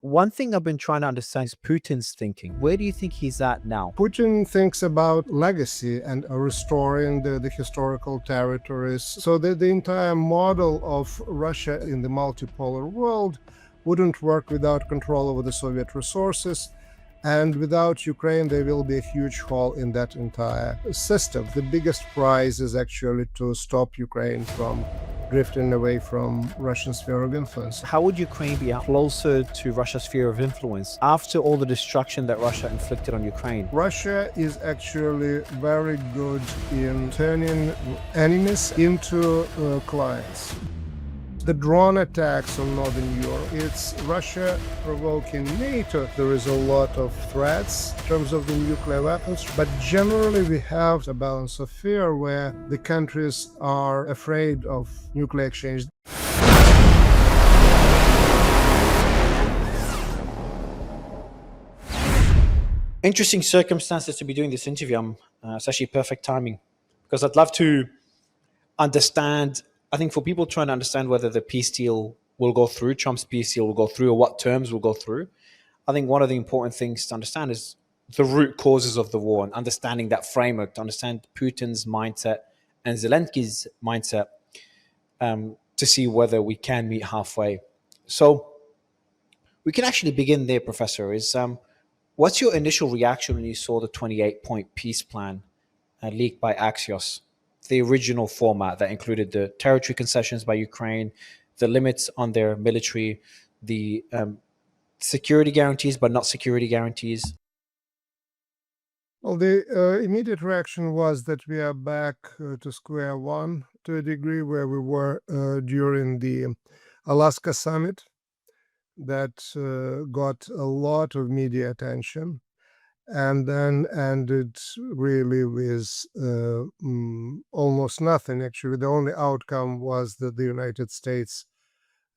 One thing I've been trying to understand is Putin's thinking. Where do you think he's at now? Putin thinks about legacy and restoring the historical territories. So the entire model of Russia in the multipolar world wouldn't work without control over the Soviet resources. And without Ukraine, there will be a huge hole in that entire system. The biggest prize is actually to stop Ukraine from drifting away from Russian sphere of influence. How would Ukraine be closer to Russia's sphere of influence after all the destruction that Russia inflicted on Ukraine? Russia is actually very good in turning enemies into clients. The drone attacks on Northern Europe, it's Russia provoking NATO. There is a lot of threats in terms of the nuclear weapons, but generally we have a balance of fear where the countries are afraid of nuclear exchange. Interesting circumstances to be doing this interview. It's actually perfect timing because I'd love to understand. I think for people trying to understand whether the peace deal will go through, Trump's peace deal will go through, or what terms will go through, I think one of the important things to understand is the root causes of the war and understanding that framework, to understand Putin's mindset and Zelensky's mindset, to see whether we can meet halfway. So we can actually begin there, Professor. What's your initial reaction when you saw the 28-point peace plan leaked by Axios? The original format that included the territory concessions by Ukraine, the limits on their military, the security guarantees but not security guarantees. Well, the immediate reaction was that we are back to square one to a degree where we were during the Alaska Summit that got a lot of media attention, and then ended really with almost nothing. Actually, the only outcome was that the United States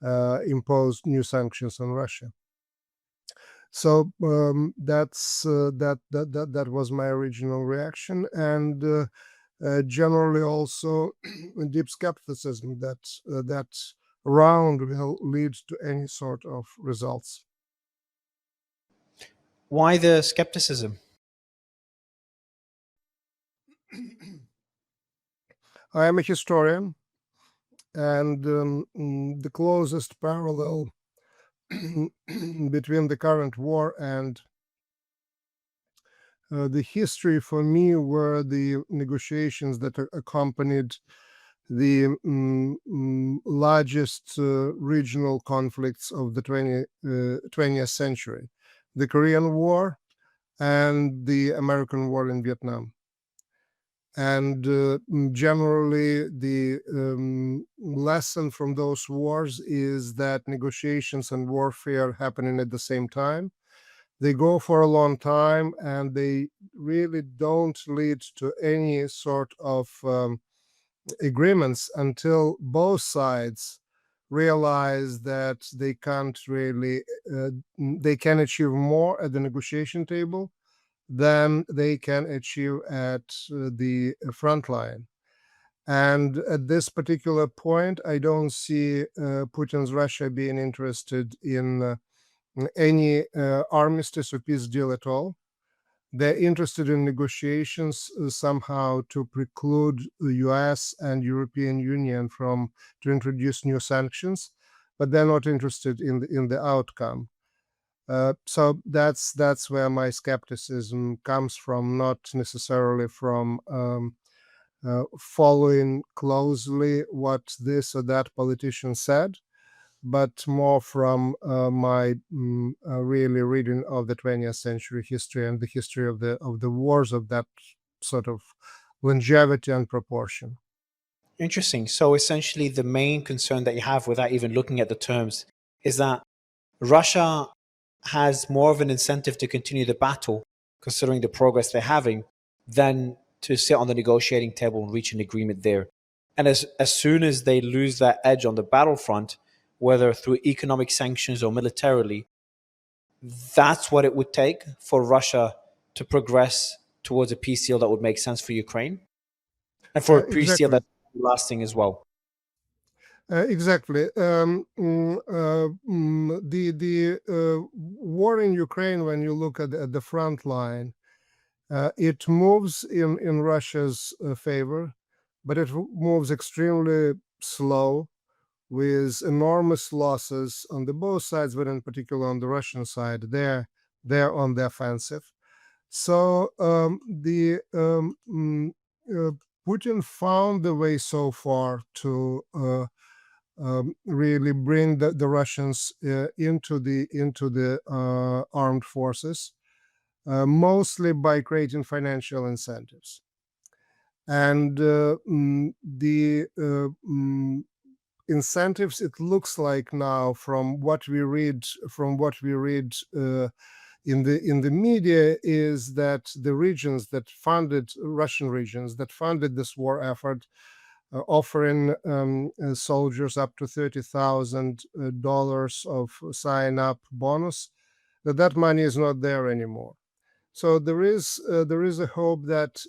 imposed new sanctions on Russia. So that was my original reaction, and generally also deep skepticism that that round will lead to any sort of results. Why the skepticism? I am a historian, and the closest parallel between the current war and the history for me were the negotiations that accompanied the largest regional conflicts of the 20th century, the Korean War and the American War in Vietnam. And generally, the lesson from those wars is that negotiations and warfare happening at the same time. They go for a long time, and they really don't lead to any sort of agreements until both sides realize that they can't really, they can achieve more at the negotiation table than they can achieve at the front line. And at this particular point, I don't see Putin's Russia being interested in any armistice or peace deal at all. They're interested in negotiations somehow to preclude the US and European Union to introduce new sanctions, but they're not interested in the outcome. So that's where my skepticism comes from, not necessarily from following closely what this or that politician said, but more from my really reading of the 20th century history and the history of the wars of that sort of longevity and proportion. Interesting. So essentially, the main concern that you have, without even looking at the terms, is that Russia has more of an incentive to continue the battle, considering the progress they're having, than to sit on the negotiating table and reach an agreement there. And as soon as they lose that edge on the battlefront, whether through economic sanctions or militarily, that's what it would take for Russia to progress towards a peace deal that would make sense for Ukraine, and for a peace deal Exactly. that's lasting as well. Exactly. The war in Ukraine, when you look at the front line, it moves in Russia's favor, but it moves extremely slow with enormous losses on the both sides, but in particular on the Russian side. They're on the offensive. So Putin found the way so far to really bring the Russians into the armed forces, mostly by creating financial incentives. And the incentives, it looks like now, from what we read in the media, is that the regions that funded Russian regions that funded this war effort, offering soldiers up to $30,000 of sign-up bonus, that money is not there anymore. So there is a hope that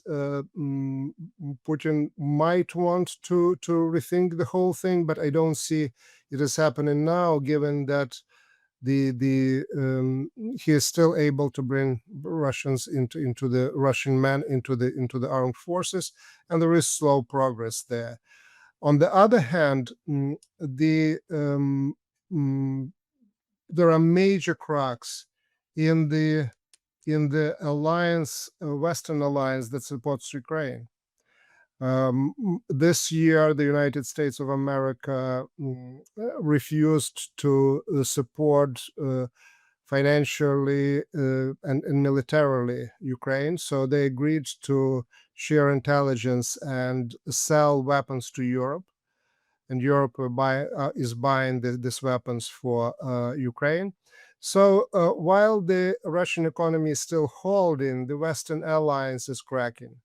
Putin might want to rethink the whole thing, but I don't see it is happening now, given that he is still able to bring Russians into the Russian men into the armed forces, and there is slow progress there. On the other hand, there are major cracks in the alliance, Western alliance that supports Ukraine. This year, the United States of America refused to support financially and militarily Ukraine, so they agreed to share intelligence and sell weapons to Europe. And Europe is buying these weapons for Ukraine. So while the Russian economy is still holding, the Western alliance is cracking.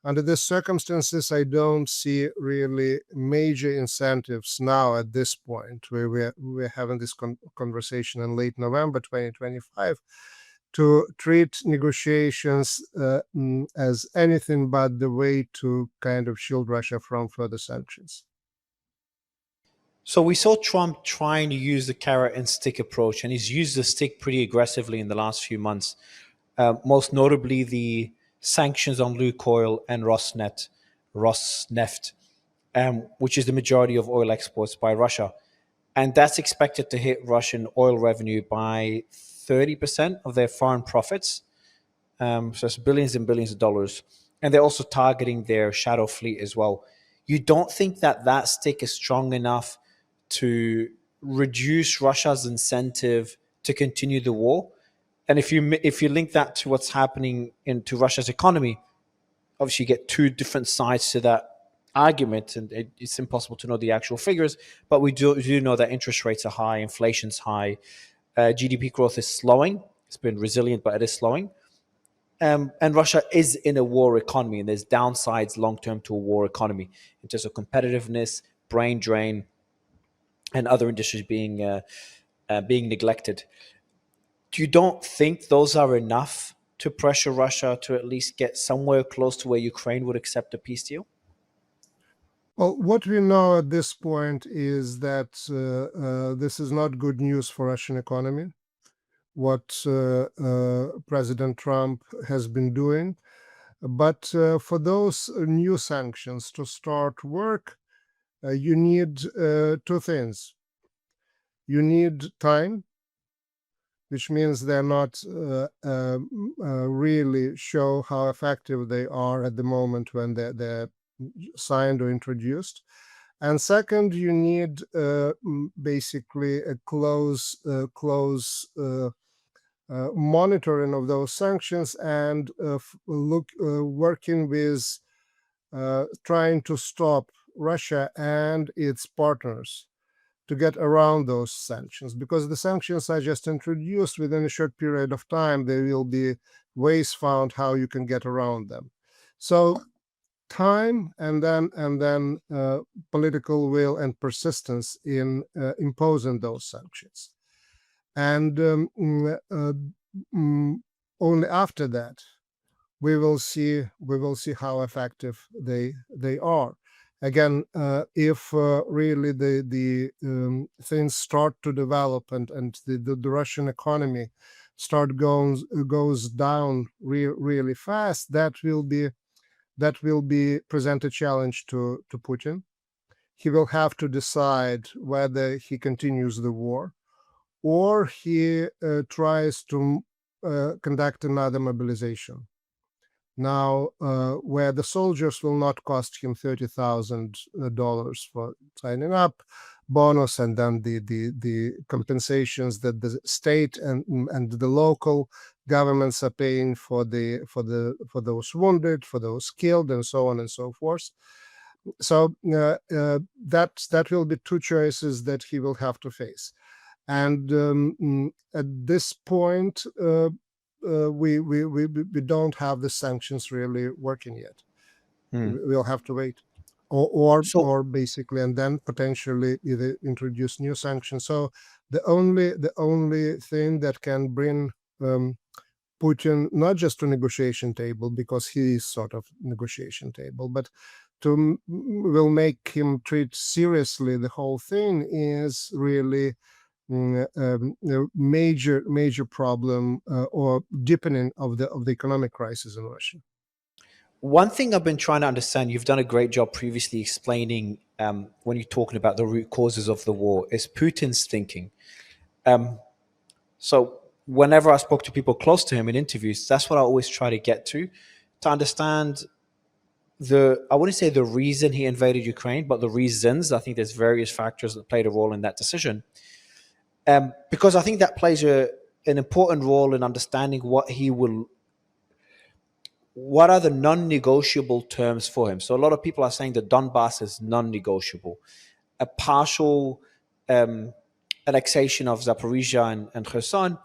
Under these circumstances, I don't see really major incentives now at this point, where we're having this conversation in late November 2025, to treat negotiations as anything but the way to kind of shield Russia from further sanctions. So we saw Trump trying to use the carrot and stick approach, and he's used the stick pretty aggressively in the last few months. Most notably, the sanctions on Lukoil and Rosneft, which is the majority of oil exports by Russia, and that's expected to hit Russian oil revenue by 30% of their foreign profits. So it's billions and billions of dollars, and they're also targeting their shadow fleet as well. You don't think that stick is strong enough to reduce Russia's incentive to continue the war? And if you link that to what's happening into Russia's economy, obviously you get two different sides to that argument, and it's impossible to know the actual figures. But we do know that interest rates are high, inflation's high, GDP growth is slowing. It's been resilient, but it is slowing. And Russia is in a war economy, and there's downsides long term to a war economy in terms of competitiveness, brain drain, and other industries being neglected. You don't think those are enough to pressure Russia to at least get somewhere close to where Ukraine would accept a peace deal? Well, what we know at this point is that this is not good news for Russian economy, what President Trump has been doing. But for those new sanctions to start work, you need two things. You need time, which means they're not really show how effective they are at the moment when they're signed or introduced. And second, you need basically a close monitoring of those sanctions, and working with trying to stop Russia and its partners to get around those sanctions, because the sanctions are just introduced. Within a short period of time, there will be ways found how you can get around them. So time, and then political will and persistence in imposing those sanctions, and only after that we will see how effective they are. Again, if really the things start to develop and the Russian economy goes down really fast, that will be present a challenge to Putin. He will have to decide whether he continues the war or he tries to conduct another mobilization. Now, where the soldiers will not cost him $30,000 for signing up, bonus, and then the compensations that the state and the local governments are paying for those wounded, for those killed, and so on and so forth. So that will be two choices that he will have to face. And at this point, we don't have the sanctions really working yet. We'll have to wait, or basically, and then potentially either introduce new sanctions. So the only thing that can bring Putin not just to negotiation table, because he is sort of negotiation table, but will make him treat seriously the whole thing is really major problem or deepening of the economic crisis in Russia. One thing I've been trying to understand, you've done a great job previously explaining when you're talking about the root causes of the war, is Putin's thinking. So whenever I spoke to people close to him in interviews, that's what I always try to get to understand I wouldn't say the reason he invaded Ukraine, but the reasons. I think there's various factors that played a role in that decision. Because I think that plays an important role in understanding what are the non-negotiable terms for him. So a lot of people are saying that Donbass is non-negotiable. A partial annexation of Zaporizhia and Kherson,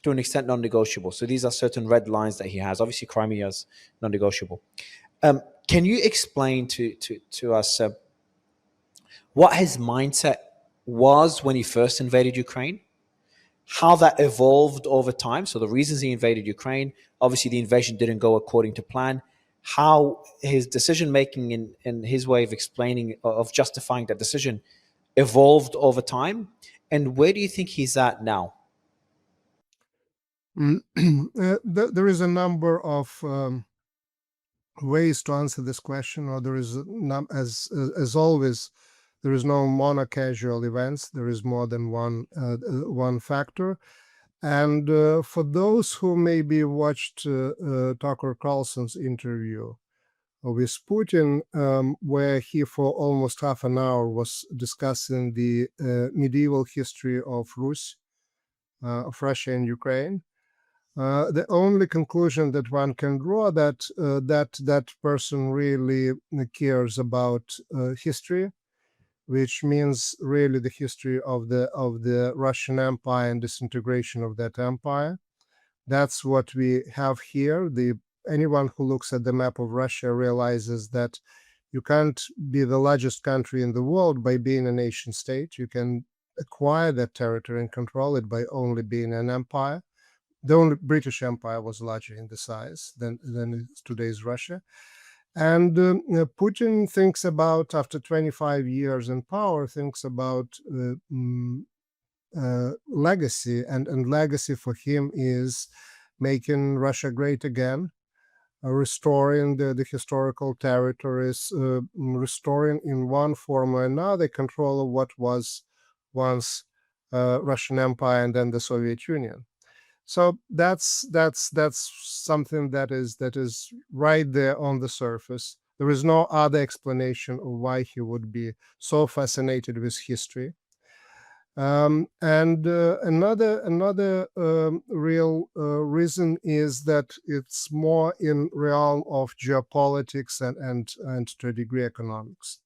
to an extent, non-negotiable. So these are certain red lines that he has. Obviously, Crimea is non-negotiable. Can you explain to us what his mindset was when he first invaded Ukraine, how that evolved over time? So the reasons he invaded Ukraine, obviously the invasion didn't go according to plan, how his decision-making and his way of explaining, of justifying that decision evolved over time, and where do you think he's at now? There is a number of ways to answer this question, or there is, as always, there is no mono-causal events. There is more than one factor. And for those who maybe watched Tucker Carlson's interview with Putin, where he for almost half an hour was discussing the medieval history of Rus, of Russia and Ukraine, the only conclusion that one can draw that person really cares about history, which means really the history of the Russian Empire and disintegration of that empire. That's what we have here. Anyone who looks at the map of Russia realizes that you can't be the largest country in the world by being a nation state. You can acquire that territory and control it by only being an empire. The only British Empire was larger in the size than today's Russia. And Putin thinks about, after 25 years in power, thinks about legacy. And legacy for him is making Russia great again, restoring the historical territories, restoring in one form or another control of what was once Russian Empire and then the Soviet Union. So that's something that is right there on the surface. There is no other explanation of why he would be so fascinated with history. And another real reason is that it's more in realm of geopolitics and to a degree economics.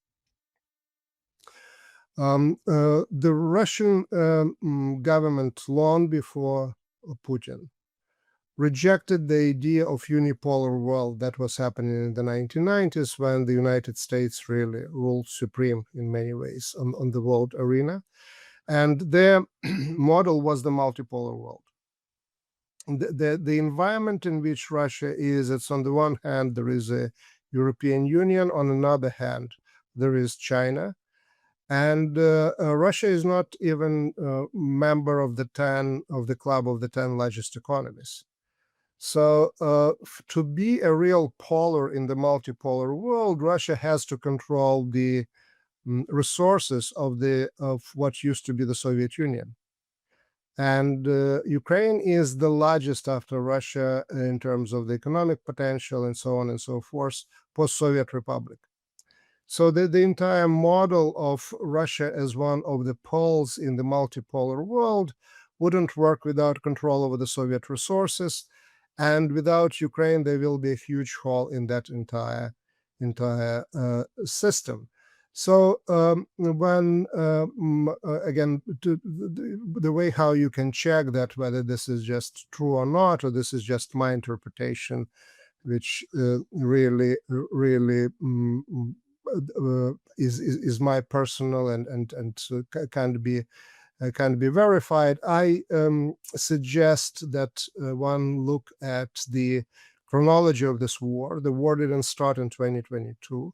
The Russian government, long before Putin, rejected the idea of unipolar world that was happening in the 1990s, when the United States really ruled supreme in many ways on the world arena. And their model was the multipolar world. The environment in which Russia is, it's on the one hand, there is a European Union, on another hand, there is China, and Russia is not even a member of the club of the 10 largest economies. So to be a real polar in the multipolar world, Russia has to control the resources of what used to be the Soviet Union. And Ukraine is the largest after Russia in terms of the economic potential and so on and so forth, post-Soviet republic. So the entire model of Russia as one of the poles in the multipolar world wouldn't work without control over the Soviet resources. And without Ukraine, there will be a huge hole in that entire system. So when again, the way how you can check that whether this is just true or not, or this is just my interpretation, which really is my personal and can be verified. I suggest that one look at the chronology of this war. The war didn't start in 2022.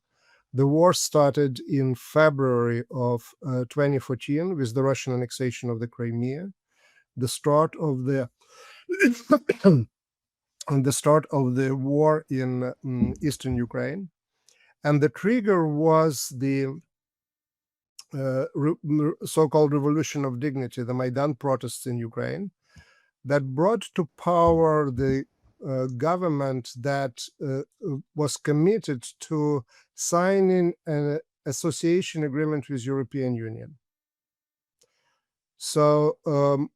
The war started in February of 2014 with the Russian annexation of the Crimea, the start of the war in eastern Ukraine, and the trigger was the so-called Revolution of Dignity, the Maidan protests in Ukraine, that brought to power the government that was committed to signing an association agreement with European Union. So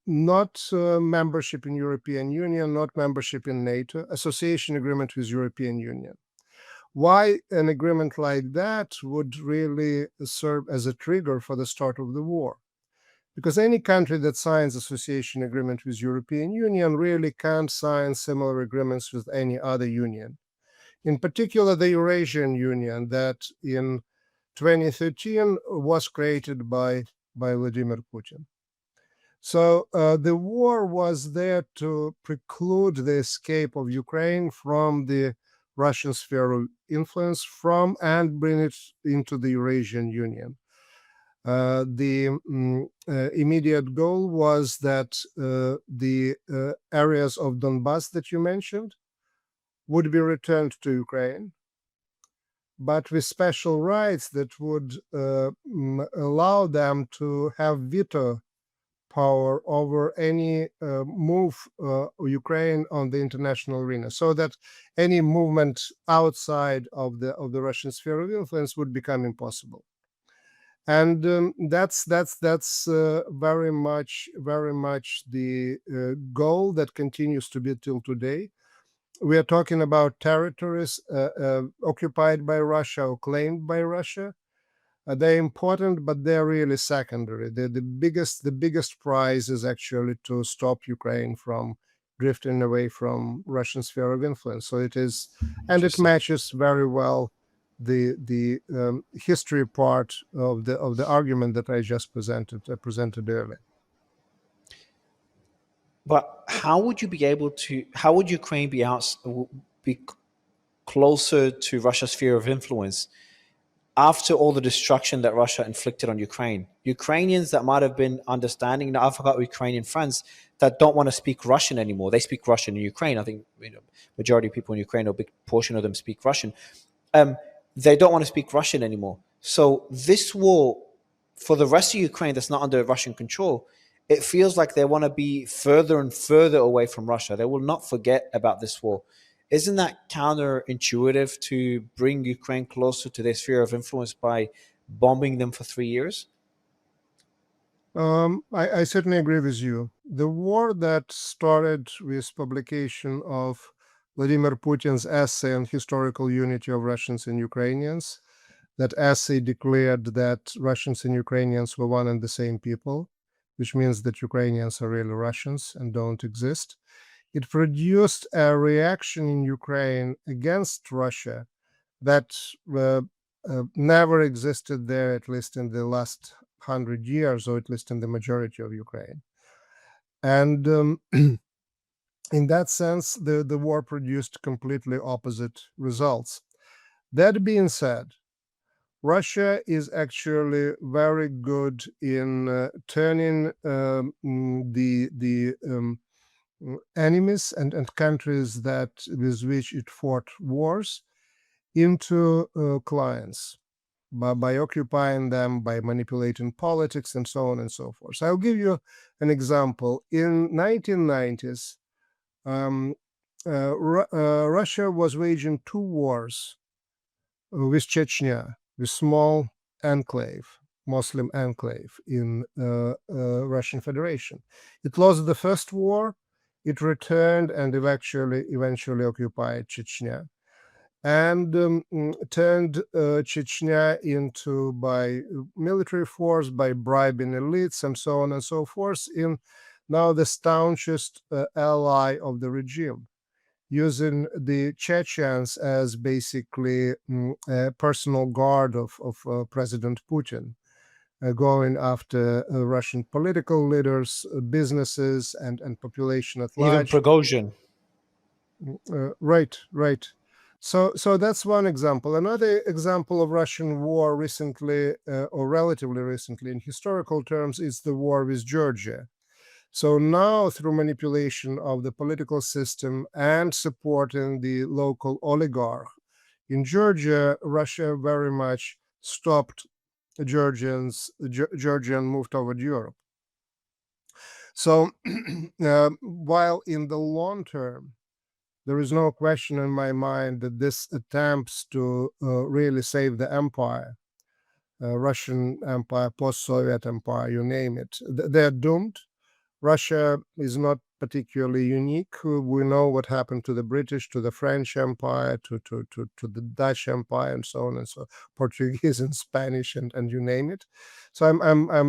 not membership in European Union, not membership in NATO, association agreement with European Union. Why an agreement like that would really serve as a trigger for the start of the war? Because any country that signs association agreement with European Union really can't sign similar agreements with any other union. In particular, the Eurasian Union that in 2013 was created by Vladimir Putin. So the war was there to preclude the escape of Ukraine from the Russian sphere of influence and bring it into the Eurasian Union. The immediate goal was that the areas of Donbass that you mentioned would be returned to Ukraine, but with special rights that would allow them to have veto power over any move Ukraine on the international arena, so that any movement outside of the Russian sphere of influence would become impossible. And that's very much the goal that continues to be till today. We are talking about territories occupied by Russia or claimed by Russia. They're important, but they're really secondary. The biggest prize is actually to stop Ukraine from drifting away from Russian sphere of influence. So it is, and it matches very well the history part of the argument that I just presented earlier. But how would Ukraine be closer to Russia's sphere of influence after all the destruction that Russia inflicted on Ukraine? Ukrainians that might have been understanding, now I've got Ukrainian friends that don't want to speak Russian anymore. They speak Russian in Ukraine. I think majority of people in Ukraine, or a big portion of them, speak Russian. They don't want to speak Russian anymore. So this war, for the rest of Ukraine that's not under Russian control, it feels like they want to be further and further away from Russia. They will not forget about this war. Isn't that counterintuitive to bring Ukraine closer to their sphere of influence by bombing them for 3 years? I certainly agree with you. The war that started with publication of Vladimir Putin's essay on historical unity of Russians and Ukrainians, that essay declared that Russians and Ukrainians were one and the same people, which means that Ukrainians are really Russians and don't exist. It produced a reaction in Ukraine against Russia that never existed there, at least in the last 100 years, or at least in the majority of Ukraine. And in that sense, the war produced completely opposite results. That being said, Russia is actually very good in turning the enemies and countries with which it fought wars into clients by occupying them, by manipulating politics, and so on and so forth. So I'll give you an example. In 1990s, Russia was waging two wars with Chechnya, with small enclave, Muslim enclave in Russian Federation. It lost the first war, it returned and eventually occupied Chechnya and turned Chechnya into, by military force, by bribing elites and so on and so forth, in now the staunchest ally of the regime, using the Chechens as basically a personal guard of President Putin, going after Russian political leaders, businesses, and population at Even large. Prigozhin. Right. So that's one example. Another example of Russian war recently, or relatively recently in historical terms, is the war with Georgia. So now, through manipulation of the political system and supporting the local oligarch in Georgia, Russia very much stopped Georgian move toward Europe. So while in the long term, there is no question in my mind that this attempts to really save the empire, Russian empire, post-Soviet empire, you name it, they're doomed. Russia is not particularly unique. We know what happened to the British, to the French Empire, to the Dutch Empire, and so on and so, Portuguese and Spanish, and you name it. So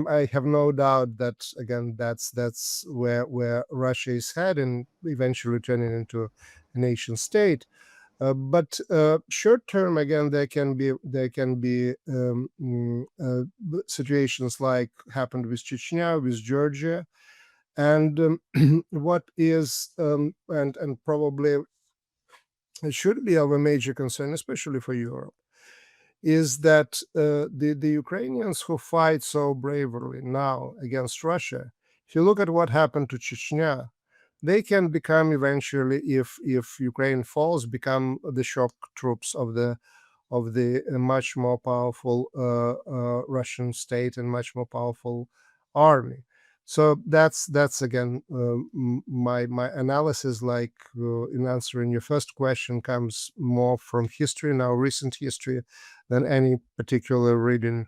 I have no doubt that, again, that's where Russia is heading, eventually turning into a nation state. But short term, again, there can be situations like happened with Chechnya, with Georgia. And what is and probably it should be of a major concern, especially for Europe, is that the Ukrainians who fight so bravely now against Russia, if you look at what happened to Chechnya, they can become eventually, if Ukraine falls, become the shock troops of the much more powerful Russian state and much more powerful army. So that's again my analysis, like in answering your first question, comes more from history, now recent history, than any particular reading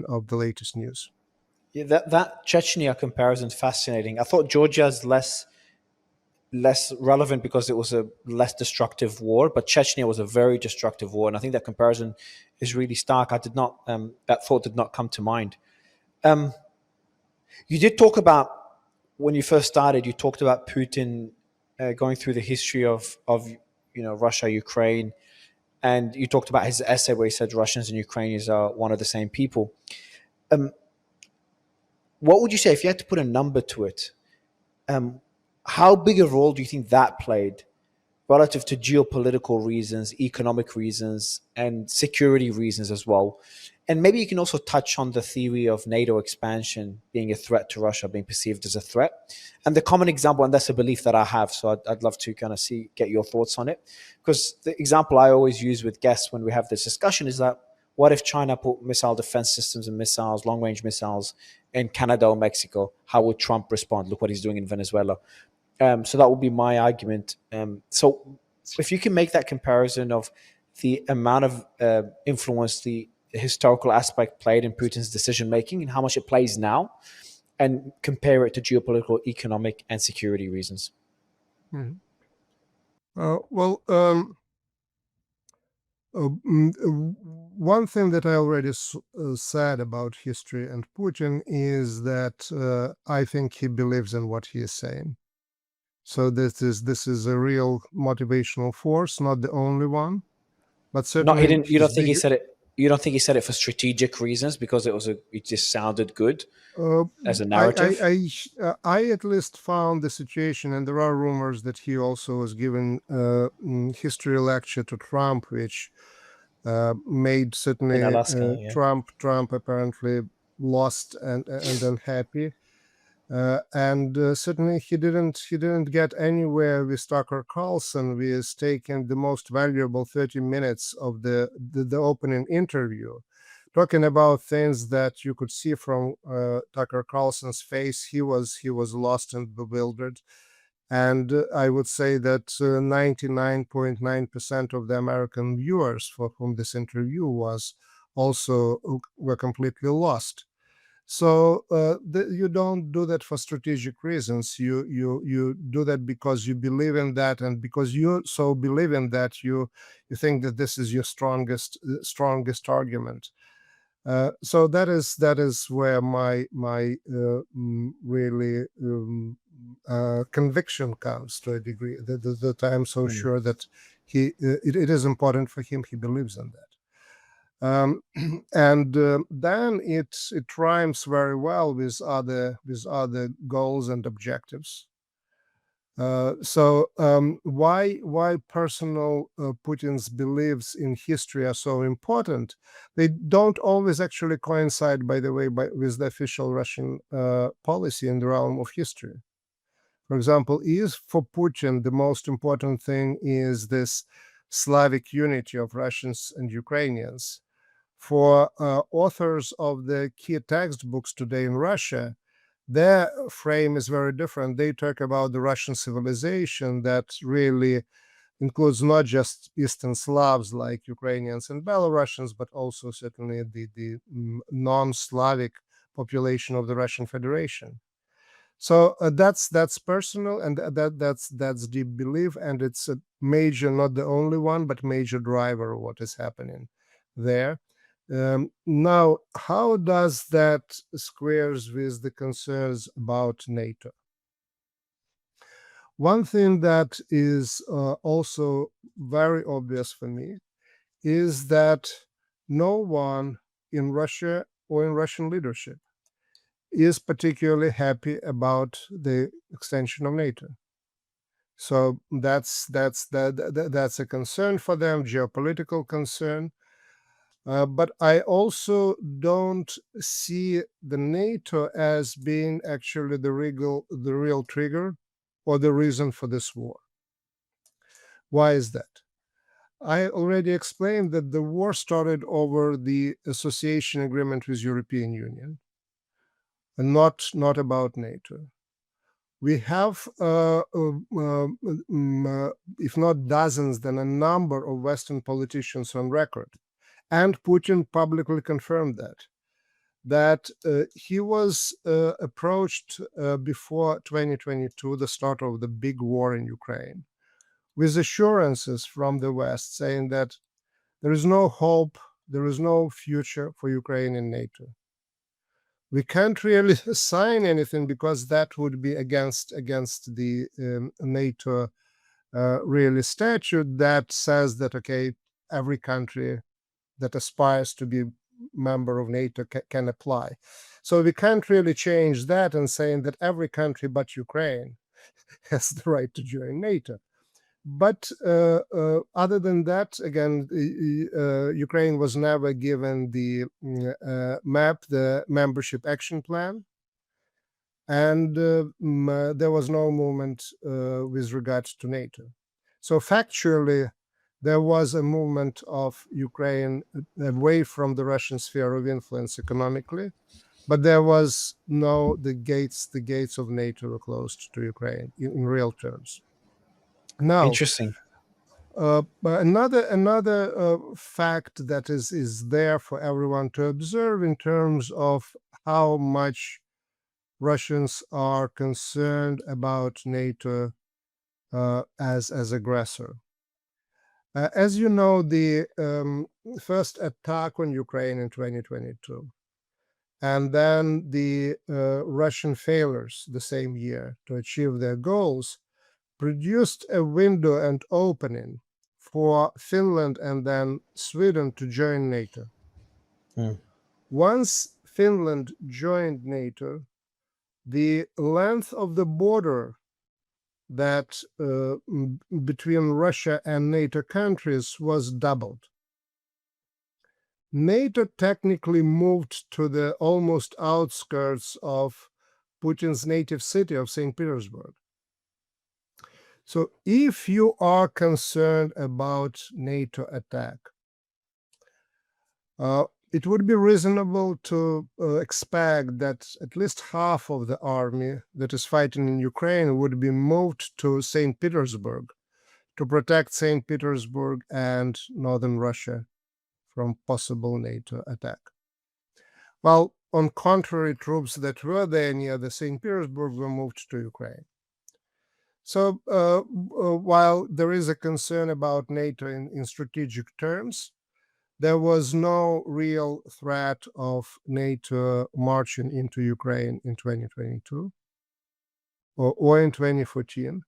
of the latest news. Yeah, that Chechnya comparison is fascinating. I thought Georgia's less relevant because it was a less destructive war, but Chechnya was a very destructive war, and I think that comparison is really stark. I did not that thought did not come to mind. You did talk about, when you first started, you talked about Putin going through the history of Russia, Ukraine, and you talked about his essay where he said Russians and Ukrainians are one of the same people. What would you say, if you had to put a number to it? How big a role do you think that played relative to geopolitical reasons, economic reasons, and security reasons as well? And maybe you can also touch on the theory of NATO expansion being a threat to Russia, being perceived as a threat. And the common example, and that's a belief that I have, so I'd love to kind of get your thoughts on it. Because the example I always use with guests when we have this discussion is that, what if China put missile defense systems and missiles, long-range missiles, in Canada or Mexico? How would Trump respond? Look what he's doing in Venezuela. So that would be my argument. So if you can make that comparison of the amount of influence the historical aspect played in Putin's decision-making and how much it plays now, and compare it to geopolitical, economic, and security reasons. Mm-hmm. One thing that I already said about history and Putin is that I think he believes in what he is saying. So this is a real motivational force, not the only one, but certainly. He didn't. You don't think he said it? You don't think he said it for strategic reasons because it just sounded good as a narrative? I at least found the situation, and there are rumors that he also was giving history lecture to Trump, which made In certainly Alaska, yeah. Trump apparently lost and unhappy. And certainly he didn't get anywhere with Tucker Carlson with taking the most valuable 30 minutes of the opening interview, talking about things that you could see from Tucker Carlson's face. He was lost and bewildered. And I would say that 99.9% of the American viewers for whom this interview was also were completely lost. So you don't do that for strategic reasons. You do that because you believe in that, and because you so believe in that, you think that this is your strongest argument. So that is where my really conviction comes to a degree. That I'm so sure that it is important for him. He believes in that. And then it rhymes very well with other goals and objectives. Why personal Putin's beliefs in history are so important? They don't always actually coincide, by the way, with the official Russian policy in the realm of history. For example, is for Putin the most important thing is this Slavic unity of Russians and Ukrainians. For authors of the key textbooks today in Russia, their frame is very different. They talk about the Russian civilization that really includes not just Eastern Slavs like Ukrainians and Belarusians, but also certainly the non-Slavic population of the Russian Federation. So that's personal, and that's deep belief, and it's a major, not the only one, but major driver of what is happening there. Now, how does that squares with the concerns about NATO? One thing that is also very obvious for me is that no one in Russia or in Russian leadership is particularly happy about the extension of NATO. So that's a concern for them, geopolitical concern. But I also don't see the NATO as being actually the real trigger or the reason for this war. Why is that? I already explained that the war started over the association agreement with European Union, and not about NATO. We have, if not dozens, then a number of Western politicians on record, and Putin publicly confirmed that he was approached before 2022, the start of the big war in Ukraine, with assurances from the West saying that there is no hope, there is no future for Ukraine in NATO. We can't really sign anything because that would be against the NATO really statute that says that, okay, every country that aspires to be member of NATO can apply. So we can't really change that and saying that every country but Ukraine has the right to join NATO. But other than that, again, Ukraine was never given the map, the membership action plan, and there was no movement with regards to NATO. So factually, there was a movement of Ukraine away from the Russian sphere of influence economically, but there was the gates of NATO were closed to Ukraine in real terms. Now, Interesting. but another fact that is there for everyone to observe in terms of how much Russians are concerned about NATO as aggressor. As you know, the first attack on Ukraine in 2022, and then the Russian failures the same year to achieve their goals, produced a window and opening for Finland and then Sweden to join NATO. Once Finland joined NATO, the length of the border that between Russia and NATO countries was doubled. NATO technically moved to the almost outskirts of Putin's native city of St. Petersburg. So if you are concerned about NATO attack, it would be reasonable to expect that at least half of the army that is fighting in Ukraine would be moved to St. Petersburg to protect St. Petersburg and northern Russia from possible NATO attack. While, on contrary, troops that were there near the St. Petersburg were moved to Ukraine. So while there is a concern about NATO in strategic terms, there was no real threat of NATO marching into Ukraine in 2022 or in 2014.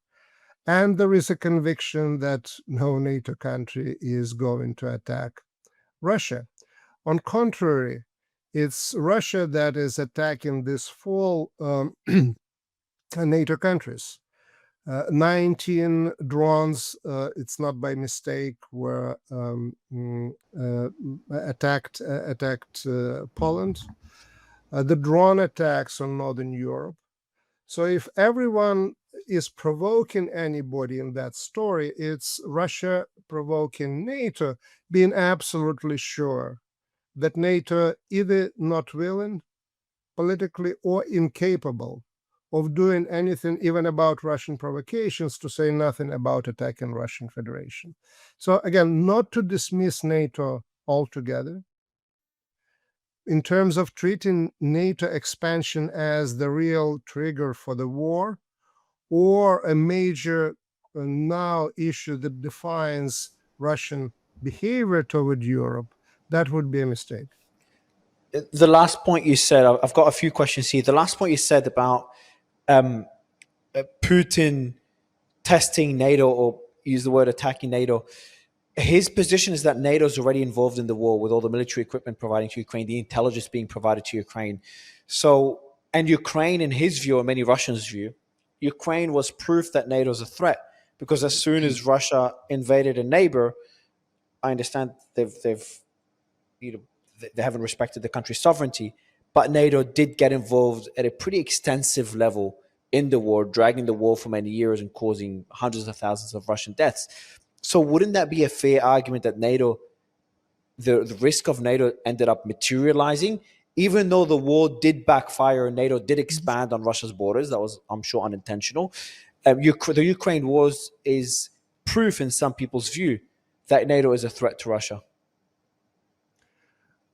And there is a conviction that no NATO country is going to attack Russia. On contrary, it's Russia that is attacking this fall NATO countries. 19 drones, it's not by mistake, were attacked Poland. The drone attacks on Northern Europe. So if everyone is provoking anybody in that story, it's Russia provoking NATO, being absolutely sure that NATO either not willing politically or incapable of doing anything even about Russian provocations, to say nothing about attacking Russian Federation. So again, not to dismiss NATO altogether. In terms of treating NATO expansion as the real trigger for the war, or a major now issue that defines Russian behavior toward Europe, that would be a mistake. The last point you said, I've got a few questions here. The last point you said about Putin testing NATO, or use the word attacking NATO, his position is that NATO is already involved in the war with all the military equipment providing to Ukraine, the intelligence being provided to Ukraine. So, and Ukraine, in his view, or many Russians' view, Ukraine was proof that NATO is a threat, because as soon as Russia invaded a neighbor, I understand they've they haven't respected the country's sovereignty, but NATO did get involved at a pretty extensive level in the war, dragging the war for many years and causing hundreds of thousands of Russian deaths. So wouldn't that be a fair argument that NATO, the risk of NATO ended up materializing, even though the war did backfire and NATO did expand on Russia's borders? That was, I'm sure, unintentional. The Ukraine war is proof, in some people's view, that NATO is a threat to Russia.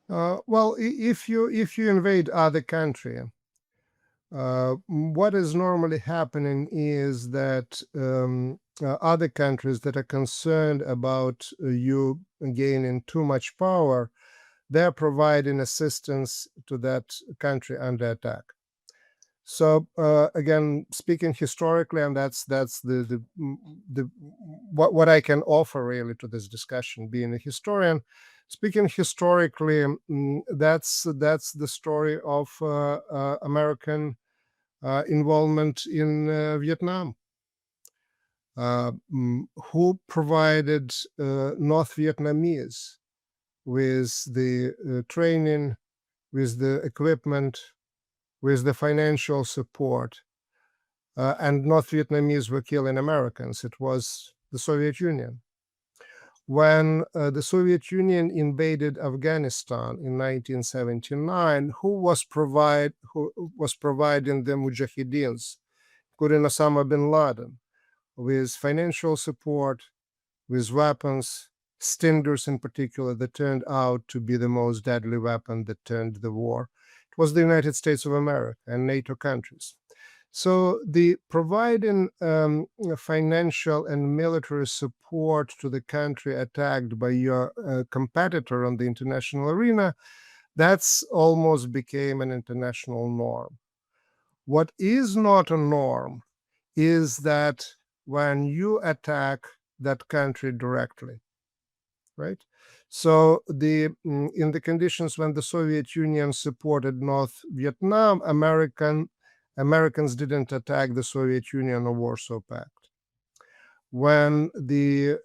Well, if you invade other country, what is normally happening is that other countries that are concerned about you gaining too much power, they're providing assistance to that country under attack. So again, speaking historically, and that's the what I can offer really to this discussion, being a historian. Speaking historically, that's the story of American involvement in Vietnam, who provided North Vietnamese with the training, with the equipment, with the financial support, and North Vietnamese were killing Americans. It was the Soviet Union. When the Soviet Union invaded Afghanistan in 1979, who was providing the Mujahideens, including Osama bin Laden, with financial support, with weapons, Stingers in particular, that turned out to be the most deadly weapon that turned the war? It was the United States of America and NATO countries. So the providing financial and military support to the country attacked by your competitor on the international arena, that's almost became an international norm. What is not a norm is that when you attack that country directly, right? So in the conditions when the Soviet Union supported North Vietnam, Americans didn't attack the Soviet Union or Warsaw Pact. When the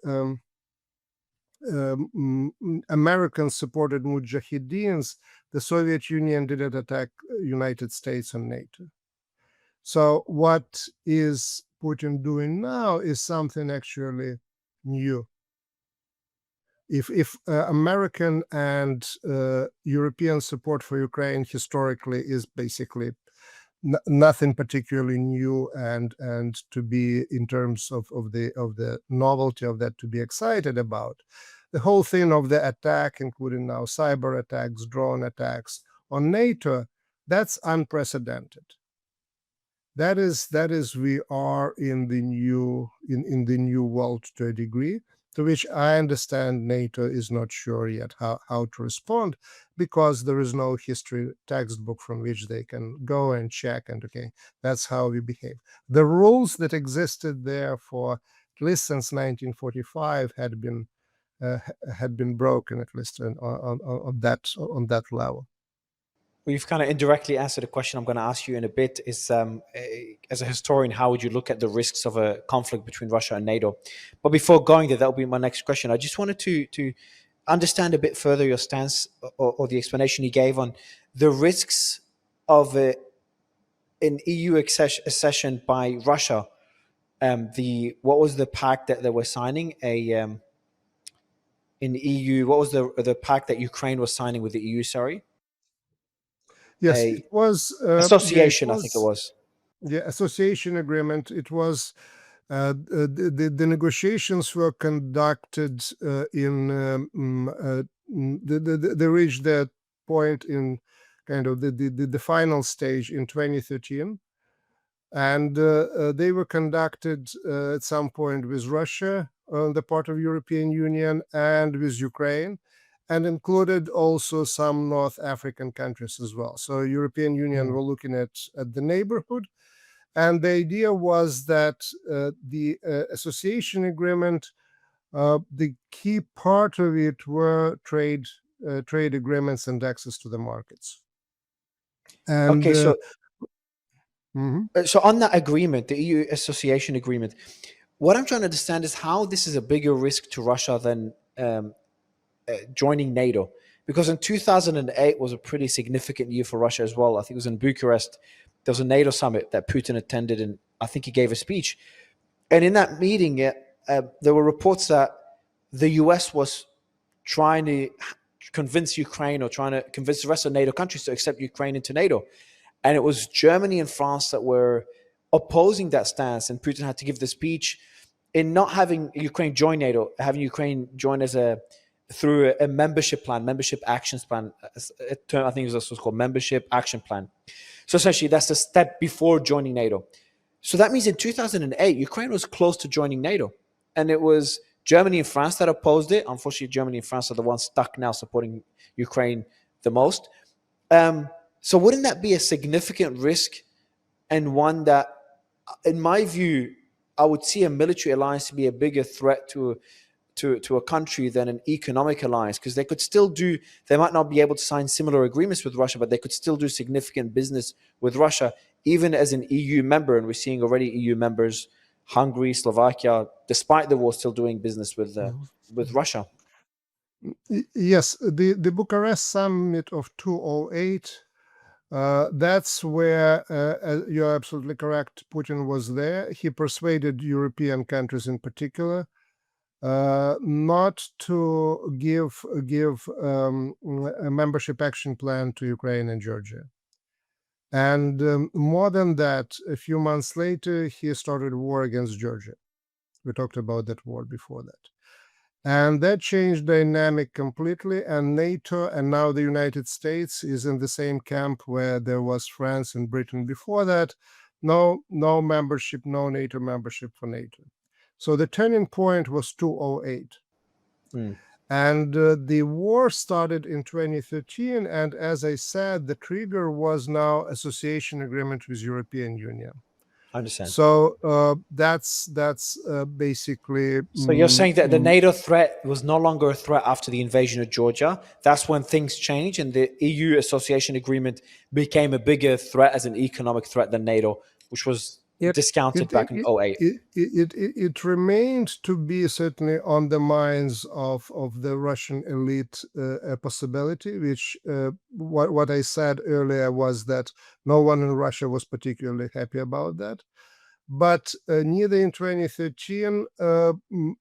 American-supported Mujahideens, the Soviet Union didn't attack United States and NATO. So what is Putin doing now is something actually new. If American and European support for Ukraine historically is basically nothing particularly new and to be in terms of the novelty of that to be excited about, the whole thing of the attack, including now cyber attacks, drone attacks on NATO, that's unprecedented. That is we are in the new world to a degree, to which I understand NATO is not sure yet how to respond, because there is no history textbook from which they can go and check and, okay, that's how we behave. The rules that existed there for at least since 1945 had been broken, at least on that level. We've kind of indirectly answered a question I'm going to ask you in a bit is, as a historian, how would you look at the risks of a conflict between Russia and NATO? But before going there, that will be my next question. I just wanted to understand a bit further your stance or the explanation you gave on the risks of an EU accession by Russia. What was the pact that they were signing? In EU, what was the pact that Ukraine was signing with the EU? Sorry. Yes, it was association. I think it was the association agreement. It was the negotiations were conducted they reached that point in kind of the final stage in 2013, and they were conducted at some point with Russia on the part of European Union and with Ukraine, and included also some North African countries as well. So European Union were looking at the neighborhood, and the idea was that the association agreement, the key part of it were trade agreements and access to the markets. And okay, so so on that agreement, the EU association agreement, what I'm trying to understand is how this is a bigger risk to Russia than joining NATO, because in 2008 was a pretty significant year for Russia as well. I think it was in Bucharest. There was a NATO summit that Putin attended, and I think he gave a speech. And in that meeting, there were reports that the US was trying to convince Ukraine or trying to convince the rest of NATO countries to accept Ukraine into NATO. And it was Germany and France that were opposing that stance. And Putin had to give the speech in not having Ukraine join NATO, having Ukraine join through a membership plan, membership actions plan. A term I think is also called membership action plan. So essentially, that's the step before joining NATO. So that means in 2008, Ukraine was close to joining NATO. And it was Germany and France that opposed it. Unfortunately, Germany and France are the ones stuck now supporting Ukraine the most. So wouldn't that be a significant risk, and one that, in my view, I would see a military alliance to be a bigger threat to a country than an economic alliance? Because they might not be able to sign similar agreements with Russia, but they could still do significant business with Russia, even as an EU member. And we're seeing already EU members, Hungary, Slovakia, despite the war, still doing business with Russia. Yes, the Bucharest Summit of 2008, that's where you're absolutely correct. Putin was there. He persuaded European countries in particular not to give a membership action plan to Ukraine and Georgia. And more than that, a few months later, he started a war against Georgia. We talked about that war before that. And that changed dynamic completely. And NATO and now the United States is in the same camp where there was France and Britain before that. No membership, no NATO membership for NATO. So the turning point was 2008. And the war started in 2013. And as I said, the trigger was now association agreement with European Union. I understand. So that's basically. So you're saying that the NATO threat was no longer a threat after the invasion of Georgia. That's when things changed, and the EU association agreement became a bigger threat as an economic threat than NATO, which was discounted back in 2008. It remained to be certainly on the minds of the Russian elite a possibility, which what I said earlier was that no one in Russia was particularly happy about that. But neither in 2013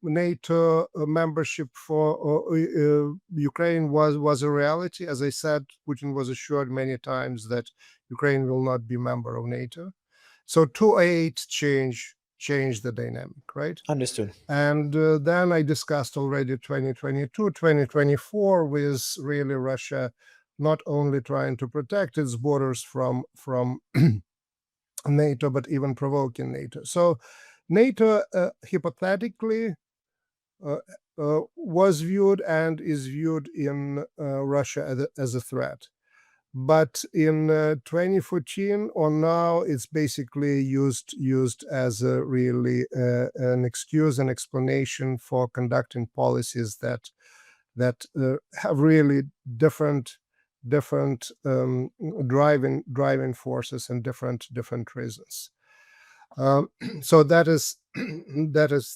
NATO membership for Ukraine was a reality. As I said, Putin was assured many times that Ukraine will not be member of NATO. So 2008 changed the dynamic, right? Understood. And then I discussed already 2022, 2024 with really Russia not only trying to protect its borders from NATO, but even provoking NATO. So NATO hypothetically was viewed and is viewed in Russia as a threat. But in 2014 or now, it's basically used as a really an excuse, an explanation for conducting policies that have really different driving forces and different reasons. So that is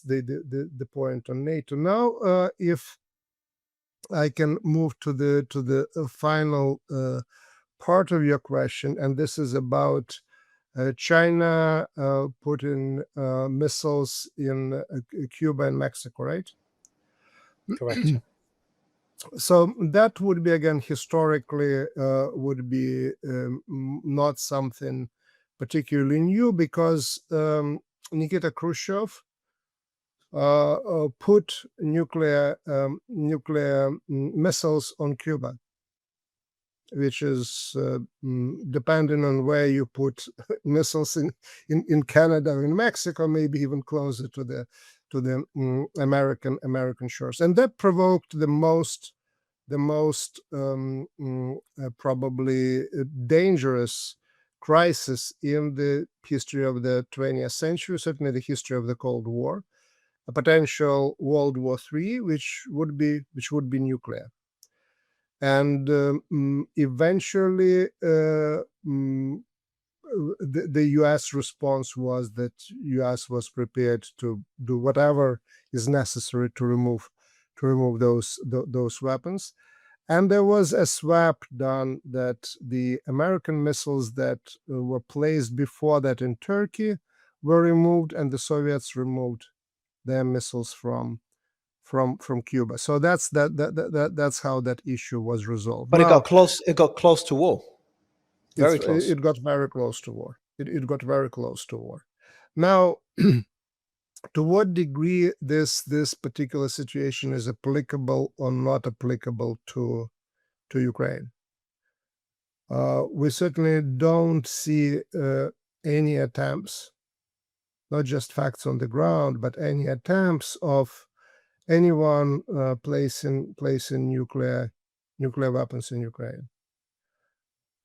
the point on NATO. Now, if I can move to the final part of your question, and this is about China putting missiles in Cuba and Mexico, right? Correct. So that would be, again, historically would be not something particularly new, because Nikita Khrushchev put nuclear missiles on Cuba, which is depending on where you put missiles in Canada or in Mexico, maybe even closer to the American shores, and that provoked the most probably dangerous crisis in the history of the 20th century, certainly the history of the Cold War, a potential World War III, which would be nuclear. And eventually, the U.S. response was that U.S. was prepared to do whatever is necessary to remove those weapons. And there was a swap done that the American missiles that were placed before that in Turkey were removed, and the Soviets removed their missiles from Cuba. So that's how that issue was resolved. But now, it got close to war. Very close. It got very close to war. It got very close to war. Now, to what degree this particular situation is applicable or not applicable to Ukraine? We certainly don't see any attempts, not just facts on the ground, but any attempts of anyone placing nuclear weapons in Ukraine.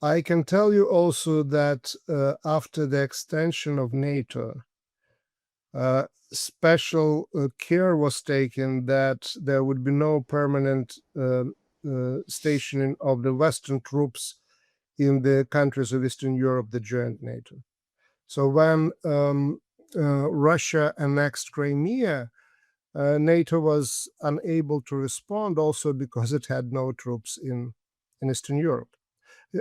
I can tell you also that after the extension of NATO, special care was taken that there would be no permanent stationing of the Western troops in the countries of Eastern Europe that joined NATO. So when Russia annexed Crimea, NATO was unable to respond, also because it had no troops in Eastern Europe.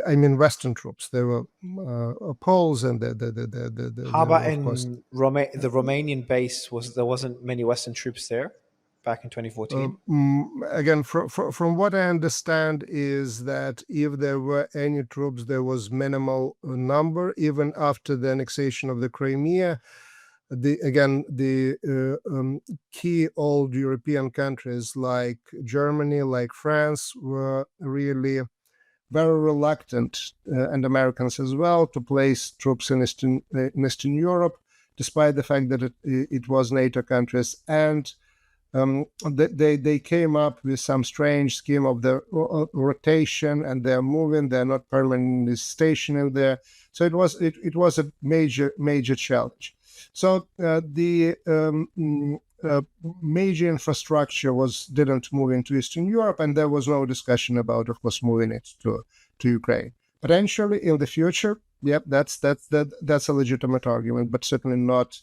I mean, Western troops. There were Poles and How about in the Romanian base? There wasn't many Western troops there back in 2014? Again, from what I understand is that if there were any troops, there was minimal number, even after the annexation of the Crimea. The key old European countries like Germany, like France, were really very reluctant, and Americans as well, to place troops in Eastern Europe, despite the fact that it was NATO countries. And they came up with some strange scheme of the rotation, and they're moving, they're not permanently stationing there. So it was a major challenge. So the major infrastructure didn't move into Eastern Europe, and there was no discussion about, of course, moving it to Ukraine. Potentially in the future, Yep, that's a legitimate argument, but certainly not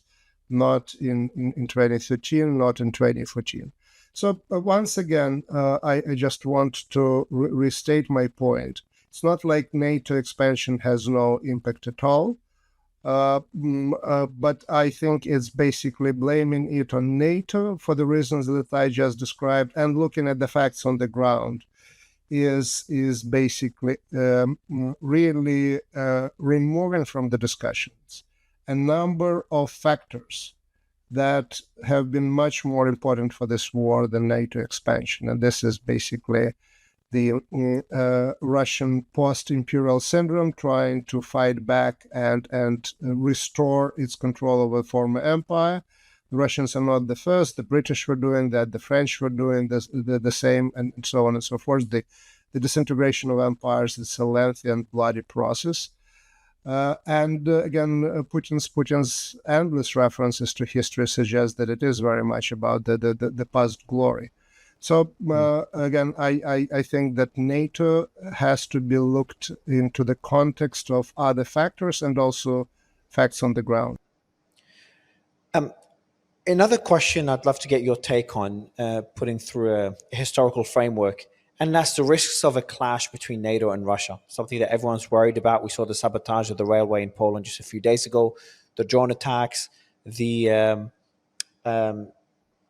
in 2013, not in 2014. So once again, I just want to restate my point. It's not like NATO expansion has no impact at all. But I think it's basically blaming it on NATO for the reasons that I just described, and looking at the facts on the ground is basically really removing from the discussions a number of factors that have been much more important for this war than NATO expansion. And this is basically the Russian post-imperial syndrome, trying to fight back and restore its control over the former empire. The Russians are not the first. The British were doing that. The French were doing the same, and so on and so forth. The disintegration of empires is a lengthy and bloody process. Again, Putin's endless references to history suggest that it is very much about the past glory. So again, I think that NATO has to be looked into the context of other factors and also facts on the ground. Another question I'd love to get your take on, putting through a historical framework, and that's the risks of a clash between NATO and Russia, something that everyone's worried about. We saw the sabotage of the railway in Poland just a few days ago, the drone attacks, the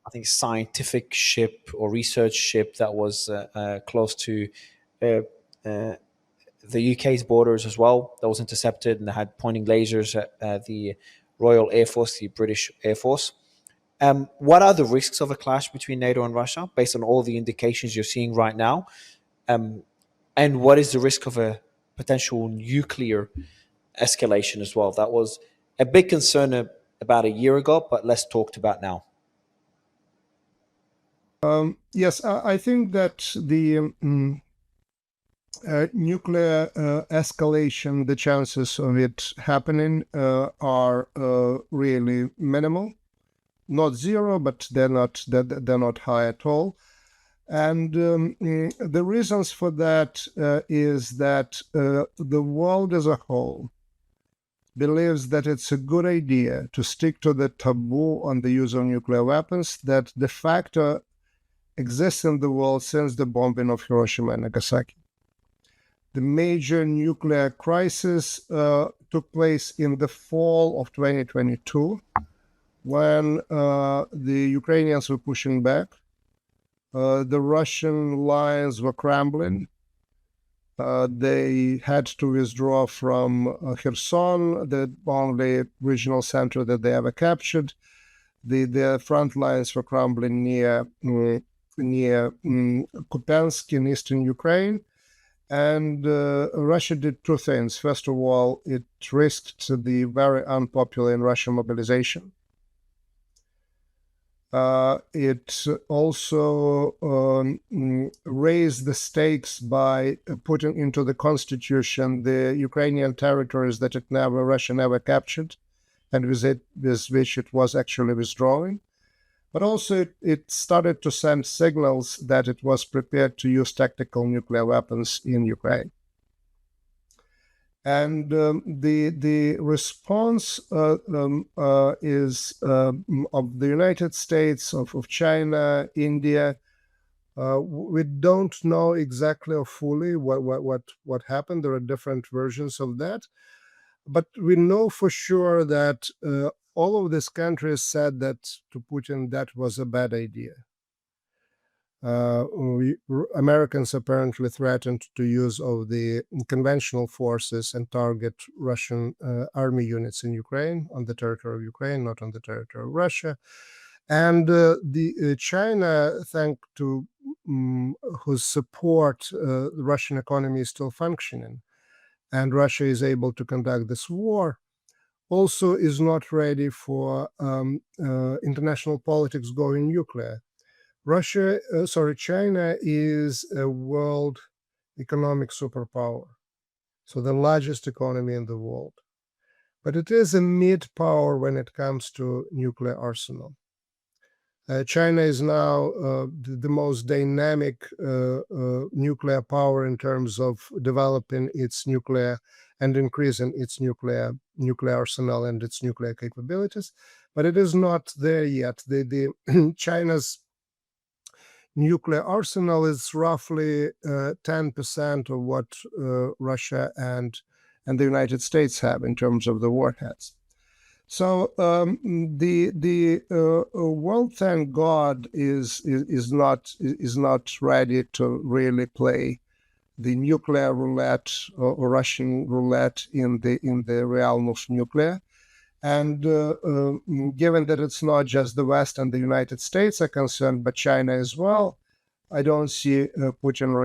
I think scientific ship or research ship that was close to the UK's borders as well, that was intercepted, and they had pointing lasers at the Royal Air Force, the British Air Force. What are the risks of a clash between NATO and Russia, based on all the indications you're seeing right now? And what is the risk of a potential nuclear escalation as well? That was a big concern about a year ago, but less talked about now. Yes, I think that the nuclear escalation, the chances of it happening are really minimal. Not zero, but they're not high at all. And the reasons for that is that the world as a whole believes that it's a good idea to stick to the taboo on the use of nuclear weapons that de facto exists in the world since the bombing of Hiroshima and Nagasaki. The major nuclear crisis took place in the fall of 2022, when the Ukrainians were pushing back. The Russian lines were crumbling. They had to withdraw from Kherson, the only regional center that they ever captured. The front lines were crumbling near Kupiansk in eastern Ukraine. And Russia did two things. First of all, it risked the very unpopular in Russia mobilization. It also raised the stakes by putting into the constitution the Ukrainian territories that Russia never captured, and with which it was actually withdrawing. But also it started to send signals that it was prepared to use tactical nuclear weapons in Ukraine. And the response is of the United States, of China, India. We don't know exactly or fully what happened. There are different versions of that. But we know for sure that all of these countries said that to Putin that was a bad idea. Americans apparently threatened to use of the conventional forces and target Russian army units in Ukraine, on the territory of Ukraine, not on the territory of Russia. And China, thanks to whose support the Russian economy is still functioning, and Russia is able to conduct this war, also is not ready for international politics going nuclear. China is a world economic superpower, so the largest economy in the world. But it is a mid-power when it comes to nuclear arsenal. China is now the most dynamic nuclear power in terms of developing its nuclear and increasing its nuclear arsenal and its nuclear capabilities. But it is not there yet. The China's nuclear arsenal is roughly 10% of what Russia and the United States have in terms of the warheads. So the world, thank God, is not ready to really play the nuclear roulette or Russian roulette in the realm of nuclear. And given that it's not just the West and the United States are concerned, but China as well, I don't see Putin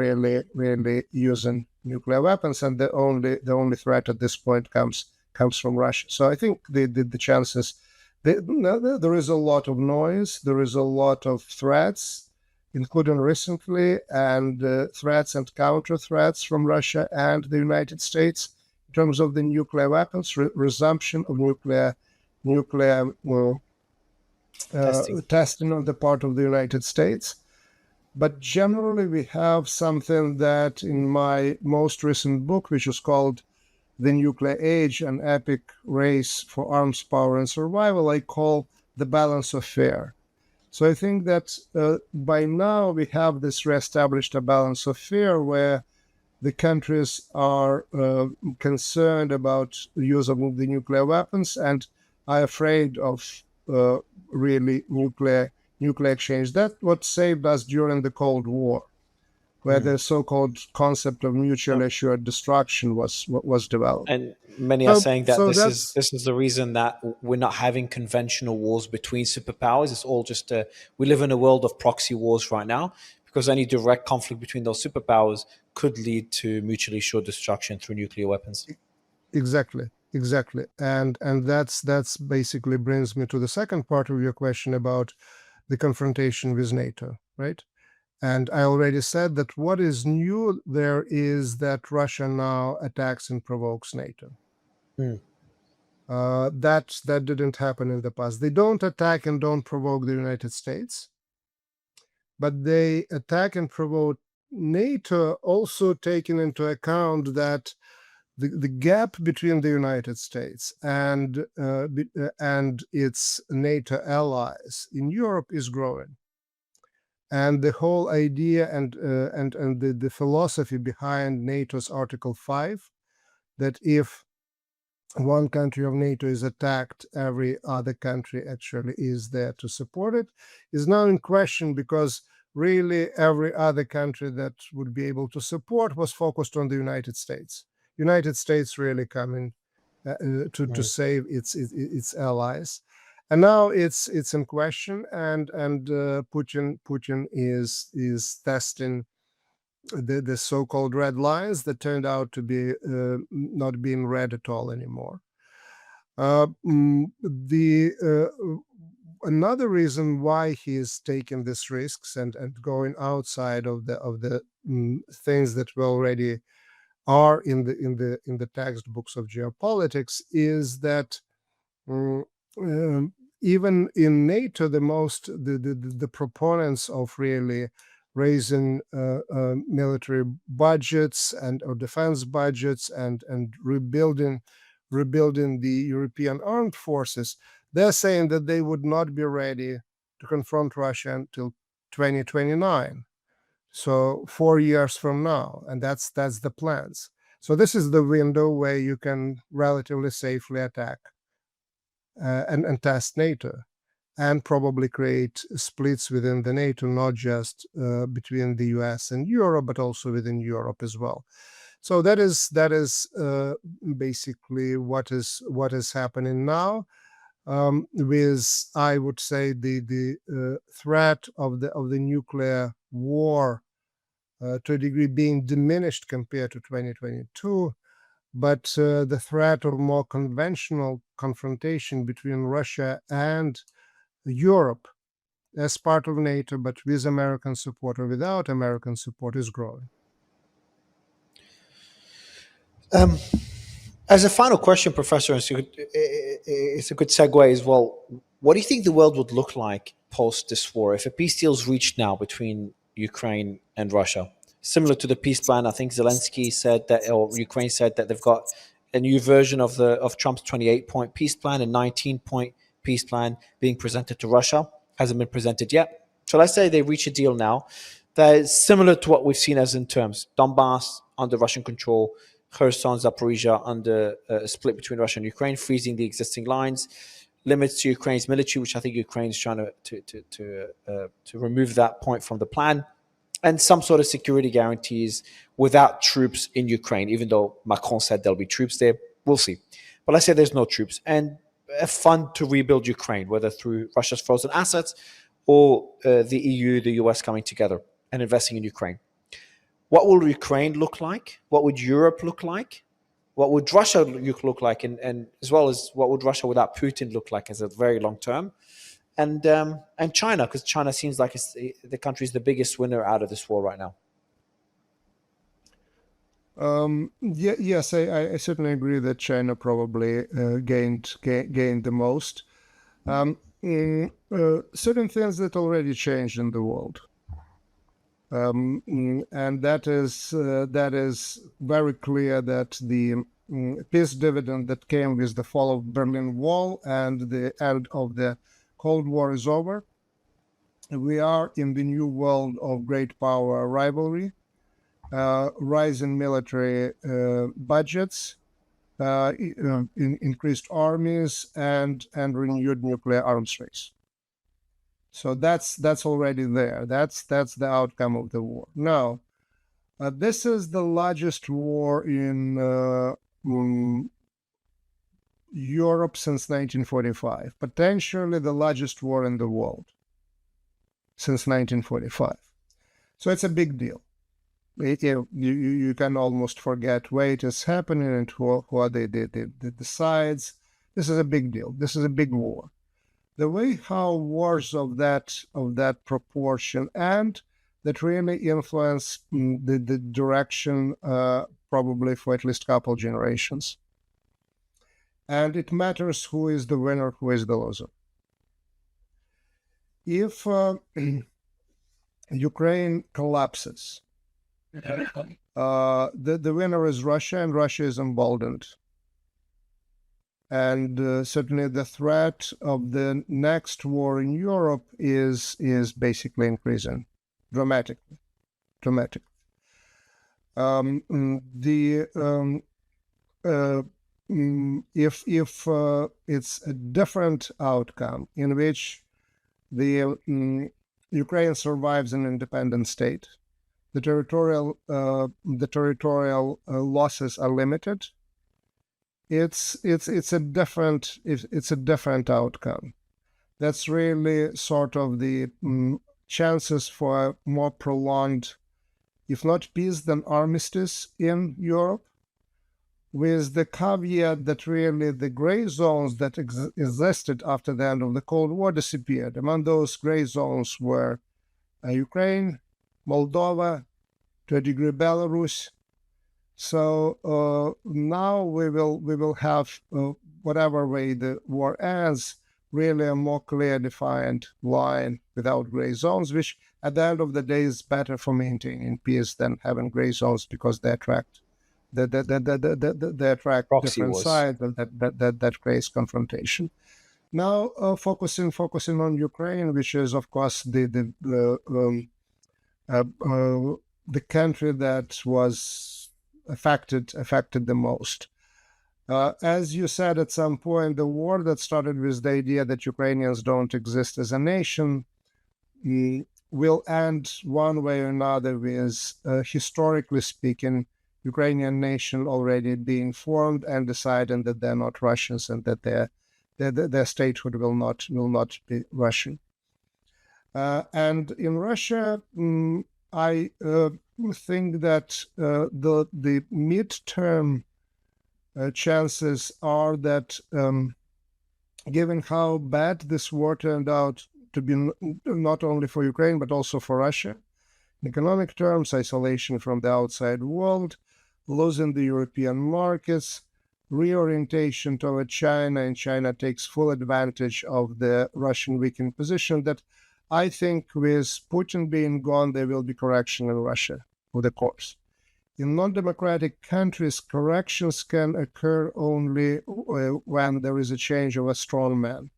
really using nuclear weapons, and the only threat at this point comes from Russia. So I think the chances, there is a lot of noise, there is a lot of threats, including recently, and threats and counter threats from Russia and the United States in terms of the nuclear weapons, resumption of nuclear testing on the part of the United States. But generally, we have something that in my most recent book, which is called The Nuclear Age, an Epic Race for Arms Power and Survival, I call the balance of fear. So I think that by now we have this reestablished a balance of fear where the countries are concerned about the use of the nuclear weapons and are afraid of really nuclear exchange. That's what saved us during the Cold War, where the so-called concept of mutually assured destruction was developed. And many are saying that this is the reason that we're not having conventional wars between superpowers. It's all just we live in a world of proxy wars right now, because any direct conflict between those superpowers could lead to mutually assured destruction through nuclear weapons. Exactly. And that's basically brings me to the second part of your question about the confrontation with NATO, right? And I already said that what is new there is that Russia now attacks and provokes NATO. That didn't happen in the past. They don't attack and don't provoke the United States, but they attack and provoke NATO, also taking into account that the gap between the United States and its NATO allies in Europe is growing. And the whole idea and the philosophy behind NATO's Article 5, that if one country of NATO is attacked, every other country actually is there to support it, is now in question, because really every other country that would be able to support was focused on the United States. United States really coming to save its allies. And now it's in question, and Putin is testing the so-called red lines that turned out to be not being read at all anymore. Another reason why he is taking these risks and going outside of the things that we already are in the textbooks of geopolitics is that even in NATO, the proponents of really raising military budgets or defense budgets and rebuilding the European armed forces, they're saying that they would not be ready to confront Russia until 2029. So 4 years from now, and that's the plans. So this is the window where you can relatively safely attack and test NATO, and probably create splits within the NATO, not just between the US and Europe, but also within Europe as well. So that is basically what is happening now, with, I would say, the threat of the nuclear war to a degree being diminished compared to 2022. But the threat of more conventional confrontation between Russia and Europe as part of NATO, but with American support or without American support, is growing. As a final question, Professor, it's a good segue as well. What do you think the world would look like post this war if a peace deal is reached now between Ukraine and Russia? Similar to the peace plan, I think Zelensky said that, or Ukraine said that they've got a new version of Trump's 28-point peace plan, a 19-point peace plan being presented to Russia. Hasn't been presented yet. So let's say they reach a deal now that is similar to what we've seen as in terms Donbass under Russian control, Kherson, Zaporizhia under a split between Russia and Ukraine, freezing the existing lines, limits to Ukraine's military, which I think Ukraine's trying to remove that point from the plan, and some sort of security guarantees without troops in Ukraine, even though Macron said there'll be troops there. We'll see. But let's say there's no troops, and a fund to rebuild Ukraine, whether through Russia's frozen assets or the EU, the US coming together and investing in Ukraine. What will Ukraine look like? What would Europe look like? What would Russia look like? And as well as what would Russia without Putin look like as a very long term? And China, because China seems like the country is the biggest winner out of this war right now. Yes, I certainly agree that China probably gained the most. Certain things that already changed in the world, and that is very clear that the peace dividend that came with the fall of Berlin Wall and the end of the Cold War is over. We are in the new world of great power rivalry, rising military budgets, increased armies, and renewed nuclear arms race. So that's already there. That's the outcome of the war. Now, this is the largest war in Europe since 1945, potentially the largest war in the world since 1945. So it's a big deal. You can almost forget where it is happening and who are the sides. This is a big deal. This is a big war. The way how wars of that proportion and that really influence the direction probably for at least a couple generations. And it matters who is the winner, who is the loser. If Ukraine collapses, the winner is Russia, and Russia is emboldened. And certainly the threat of the next war in Europe is basically increasing dramatically. If it's a different outcome in which the Ukraine survives an independent state, the territorial losses are limited. It's a different outcome. That's really sort of the chances for a more prolonged, if not peace, then armistice in Europe, with the caveat that really the gray zones that existed after the end of the Cold War disappeared. Among those gray zones were Ukraine, Moldova, to a degree Belarus. So now we will have, whatever way the war ends, really a more clear, defiant line without gray zones, which at the end of the day is better for maintaining peace than having gray zones, because they attract they attract Proxy different wars. sides, and that creates confrontation. Now focusing on Ukraine, which is of course the country that was affected the most. As you said at some point, the war that started with the idea that Ukrainians don't exist as a nation will end one way or another with, historically speaking, Ukrainian nation already being formed and deciding that they're not Russians and that their statehood will not be Russian. And in Russia, I think that the midterm chances are that, given how bad this war turned out to be, not only for Ukraine but also for Russia, in economic terms, isolation from the outside world, losing the European markets, reorientation toward China, and China takes full advantage of the Russian weakened position, that I think with Putin being gone, there will be correction in Russia for the course. in non-democratic countries, corrections can occur only when there is a change of a strong man.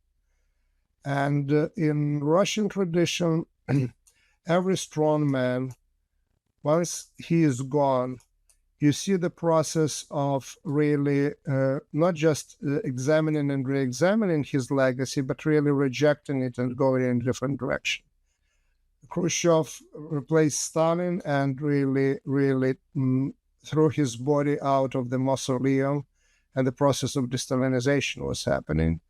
And in Russian tradition, every strong man, once he is gone, you see the process of really not just examining and re-examining his legacy, but really rejecting it and going in a different direction. Khrushchev replaced Stalin and really threw his body out of the mausoleum, and the process of de-Stalinization was happening.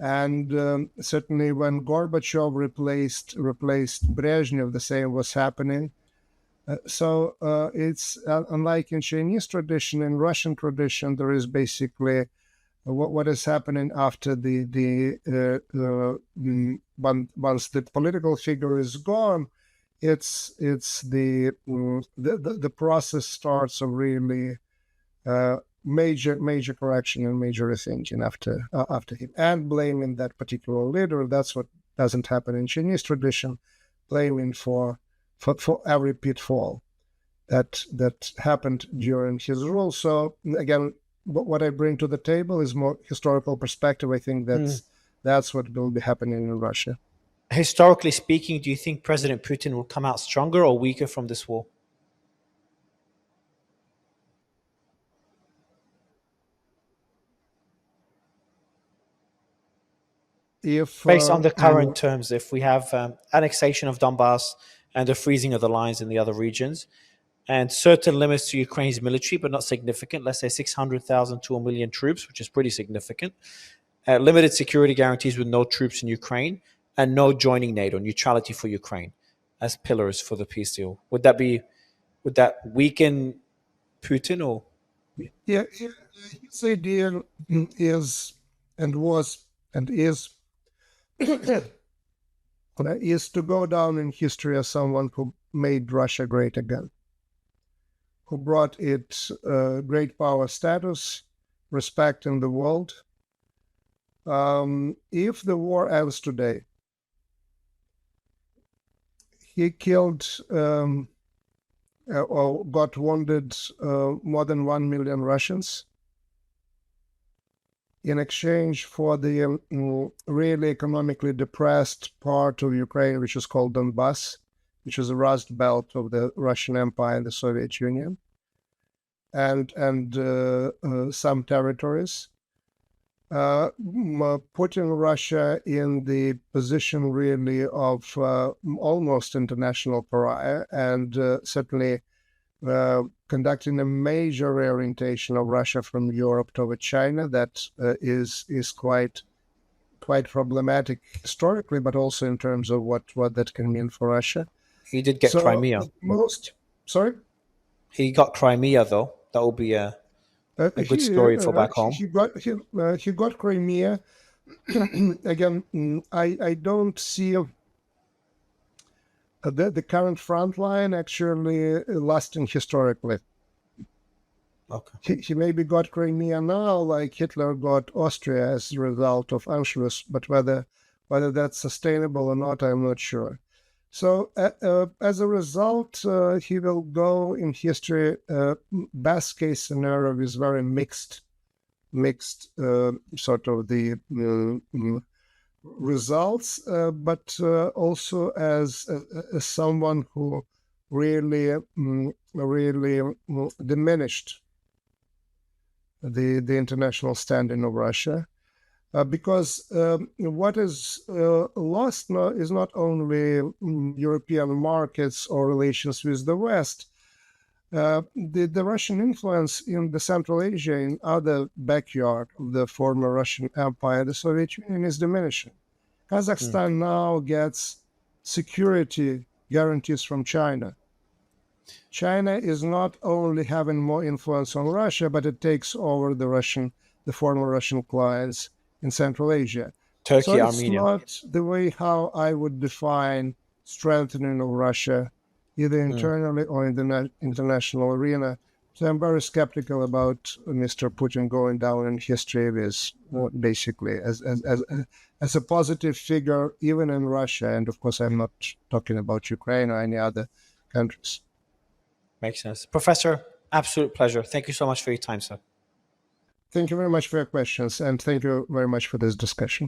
And certainly when Gorbachev replaced Brezhnev, the same was happening. So it's unlike in Chinese tradition, in Russian tradition, there is basically what is happening after once the political figure is gone. It's the process starts of really major correction and major rethinking after him, and blaming that particular leader. That's what doesn't happen in Chinese tradition, blaming for every pitfall that happened during his rule. So again, what I bring to the table is more historical perspective. I think that's what will be happening in Russia. Historically speaking, do you think President Putin will come out stronger or weaker from this war? Based on the current terms, if we have annexation of Donbass and the freezing of the lines in the other regions, and certain limits to Ukraine's military, but not significant, let's say 600,000 to 1 million troops, which is pretty significant, limited security guarantees with no troops in Ukraine, and no joining NATO, neutrality for Ukraine as pillars for the peace deal. Would that weaken Putin or? Yeah, his idea is and was and is to go down in history as someone who made Russia great again, who brought it great power status, respect in the world. If the war ends today, he killed or got wounded more than 1 million Russians in exchange for the really economically depressed part of Ukraine, which is called Donbass, which is a rust belt of the Russian Empire and the Soviet Union, and some territories. Putting Russia in the position really of almost international pariah, and certainly conducting a major reorientation of Russia from Europe toward China that is quite problematic historically, but also in terms of what that can mean for Russia. He did get Crimea. Sorry? He got Crimea, though. That will be a good story for back home. He got Crimea. Again, I don't see the current front line actually lasting historically. Okay. He maybe got Crimea now, like Hitler got Austria as a result of Anschluss, but whether that's sustainable or not, I'm not sure. So as a result, he will go in history. Best case scenario is very mixed sort of the results, but also as someone who really diminished the international standing of Russia. Because what is lost now is not only European markets or relations with the West. The Russian influence in the Central Asia, in other backyard of the former Russian Empire, the Soviet Union, is diminishing. Kazakhstan now gets security guarantees from China. China is not only having more influence on Russia, but it takes over the former Russian clients in Central Asia. Turkey, so it's Armenia. Not the way how I would define strengthening of Russia, either internally or in the international arena. So I'm very skeptical about Mr. Putin going down in history as basically as a positive figure, even in Russia. And of course, I'm not talking about Ukraine or any other countries. Makes sense. Professor, Absolute pleasure. Thank you so much for your time, sir. Thank you very much for your questions, and thank you very much for this discussion.